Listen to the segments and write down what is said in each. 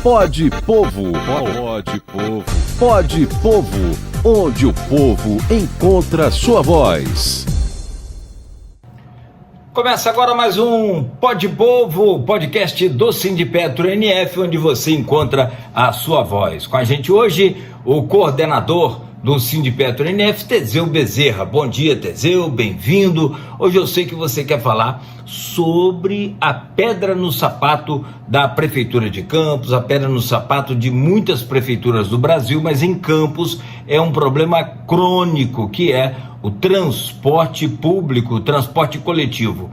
Pode Povo. Pode Povo. Pode Povo, onde o povo encontra sua voz. Começa agora mais um Pode Povo, podcast do Sindipetro NF, onde você encontra a sua voz. Com a gente hoje, o coordenador do Sindipetro NF, Teseu Bezerra. Bom dia, Teseu, bem-vindo. Hoje eu sei que você quer falar sobre a pedra no sapato da Prefeitura de Campos, a pedra no sapato de muitas prefeituras do Brasil, mas em Campos é um problema crônico, que é o transporte público, o transporte coletivo.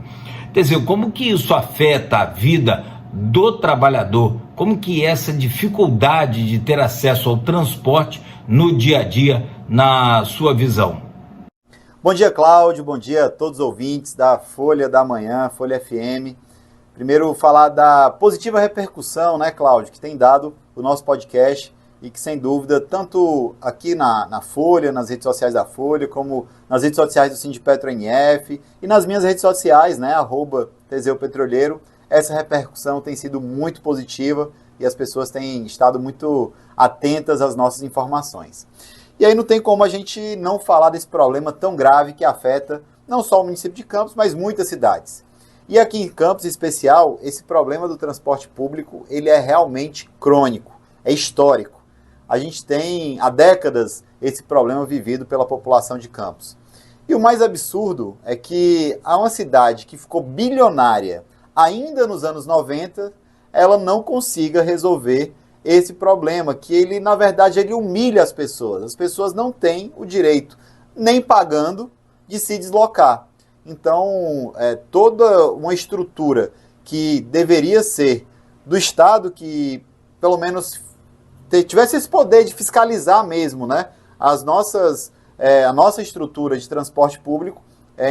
Teseu, como que isso afeta a vida do trabalhador? Como que essa dificuldade de ter acesso ao transporte no dia a dia, na sua visão? Bom dia, Cláudio, bom dia a todos os ouvintes da Folha da Manhã, Folha FM. Primeiro, falar da positiva repercussão, né, Cláudio, que tem dado o nosso podcast e que, sem dúvida, tanto aqui na Folha, nas redes sociais da Folha, como nas redes sociais do Sindipetro NF e nas minhas redes sociais, né, @TeseuPetroleiro, essa repercussão tem sido muito positiva e as pessoas têm estado muito atentas às nossas informações. E aí não tem como a gente não falar desse problema tão grave que afeta não só o município de Campos, mas muitas cidades. E aqui em Campos, em especial, esse problema do transporte público, ele é realmente crônico, é histórico. A gente tem há décadas esse problema vivido pela população de Campos. E o mais absurdo é que há uma cidade que ficou bilionária ainda nos anos 90, ela não consiga resolver esse problema, que ele, na verdade, ele humilha as pessoas. As pessoas não têm o direito, nem pagando, de se deslocar. Então, toda uma estrutura que deveria ser do Estado, que pelo menos tivesse esse poder de fiscalizar mesmo, né, a nossa estrutura de transporte público,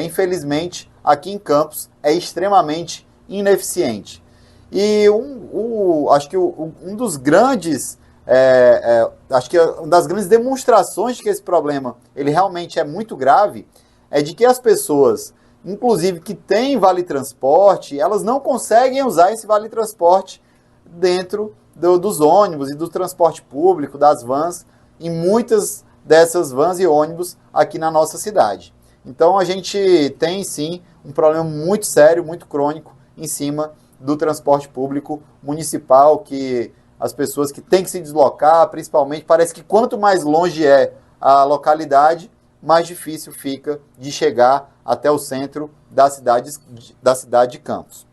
infelizmente, aqui em Campos, é extremamente ineficiente. E acho que um dos grandes, acho que uma das grandes demonstrações de que esse problema ele realmente é muito grave é de que as pessoas, inclusive que têm vale-transporte, elas não conseguem usar esse vale-transporte dentro dos ônibus e do transporte público, das vans, em muitas dessas vans e ônibus aqui na nossa cidade. Então a gente tem sim um problema muito sério, muito crônico em cima do transporte público municipal, que as pessoas que têm que se deslocar, principalmente, parece que quanto mais longe é a localidade, mais difícil fica de chegar até o centro da cidade de Campos.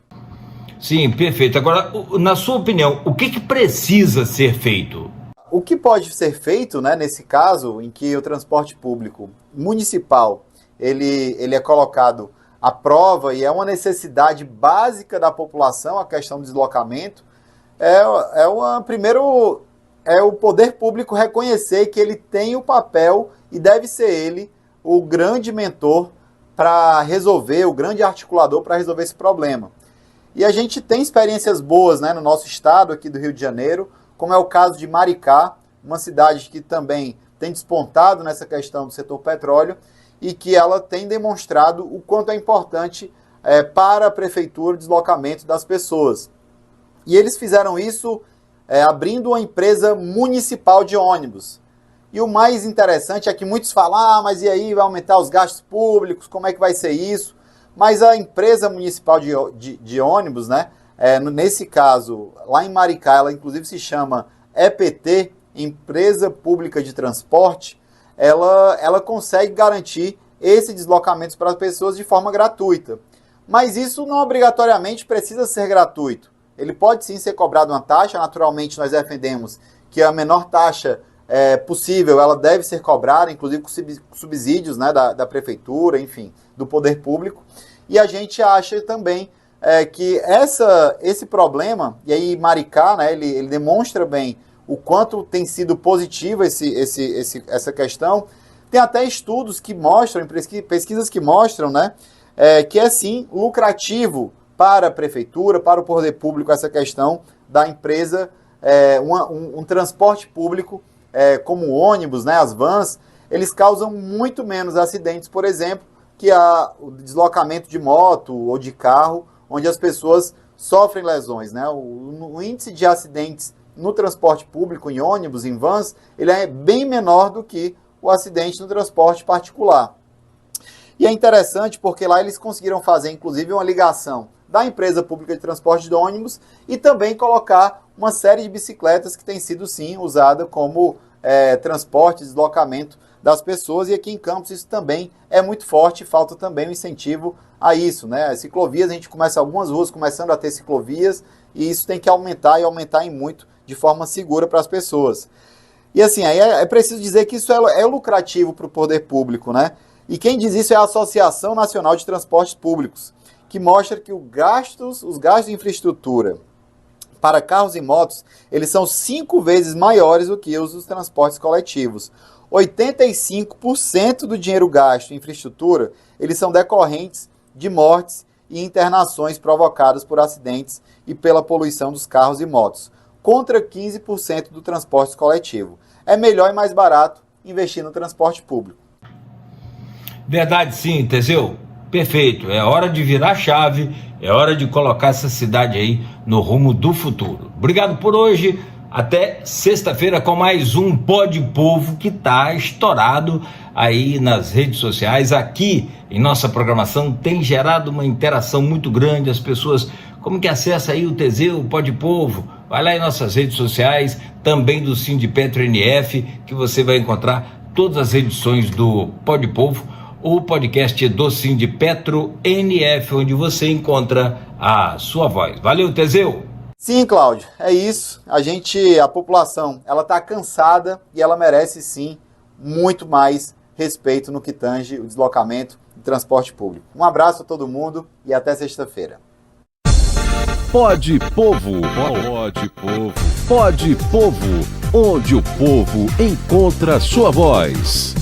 Sim, perfeito. Agora, na sua opinião, o que precisa ser feito? O que pode ser feito, né, nesse caso, em que o transporte público municipal ele é colocado à prova e é uma necessidade básica da população, a questão do deslocamento, primeiro é o poder público reconhecer que ele tem o papel e deve ser ele o grande mentor para resolver, o grande articulador para resolver esse problema. E a gente tem experiências boas, né, no nosso estado, aqui do Rio de Janeiro, como é o caso de Maricá, uma cidade que também tem despontado nessa questão do setor petróleo e que ela tem demonstrado o quanto é importante para a prefeitura o deslocamento das pessoas. E eles fizeram isso abrindo uma empresa municipal de ônibus. E o mais interessante é que muitos falam, mas e aí vai aumentar os gastos públicos, como é que vai ser isso? Mas a empresa municipal de ônibus, né, nesse caso, lá em Maricá, ela inclusive se chama EPT, Empresa Pública de Transporte, ela consegue garantir esse deslocamento para as pessoas de forma gratuita. Mas isso não obrigatoriamente precisa ser gratuito. Ele pode sim ser cobrado uma taxa, naturalmente nós defendemos que a menor taxa possível, ela deve ser cobrada, inclusive com subsídios, né, da prefeitura, enfim, do poder público. E a gente acha também que esse problema, e aí Maricá, né, ele demonstra bem o quanto tem sido positivo essa questão. Tem até estudos que mostram, pesquisas que mostram, né, que é sim lucrativo para a prefeitura, para o poder público, essa questão da empresa, um transporte público como o ônibus, né, as vans, eles causam muito menos acidentes, por exemplo, que o deslocamento de moto ou de carro, onde as pessoas sofrem lesões, né? O índice de acidentes no transporte público, em ônibus, em vans, ele é bem menor do que o acidente no transporte particular. E é interessante porque lá eles conseguiram fazer, inclusive, uma ligação da empresa pública de transporte de ônibus e também colocar uma série de bicicletas que tem sido, sim, usada como transporte, deslocamento das pessoas. E aqui em Campos isso também é muito forte, falta também um incentivo a isso, né? As ciclovias, a gente começa algumas ruas começando a ter ciclovias e isso tem que aumentar e aumentar em muito, de forma segura para as pessoas. E assim, aí é preciso dizer que isso é lucrativo para o poder público, né? E quem diz isso é a Associação Nacional de Transportes Públicos, que mostra que os gastos de infraestrutura para carros e motos, eles são 5 vezes maiores do que os dos transportes coletivos. 85% do dinheiro gasto em infraestrutura, eles são decorrentes de mortes e internações provocadas por acidentes e pela poluição dos carros e motos, contra 15% do transporte coletivo. É melhor e mais barato investir no transporte público. Verdade sim, Teseu. Perfeito. É hora de virar a chave, é hora de colocar essa cidade aí no rumo do futuro. Obrigado por hoje. Até sexta-feira com mais um Pode Povo que tá estourado aí nas redes sociais. Aqui em nossa programação tem gerado uma interação muito grande. As pessoas, como que acessa aí o Teseu, o Pode Povo? Vai lá em nossas redes sociais, também do Sindipetro NF, que você vai encontrar todas as edições do Pode Povo, o podcast do Sindipetro NF, onde você encontra a sua voz. Valeu, Teseu! Sim, Cláudio, é isso. A população, ela está cansada e ela merece, sim, muito mais respeito no que tange o deslocamento e transporte público. Um abraço a todo mundo e até sexta-feira. Pode Povo, pode Povo, pode Povo, onde o povo encontra sua voz.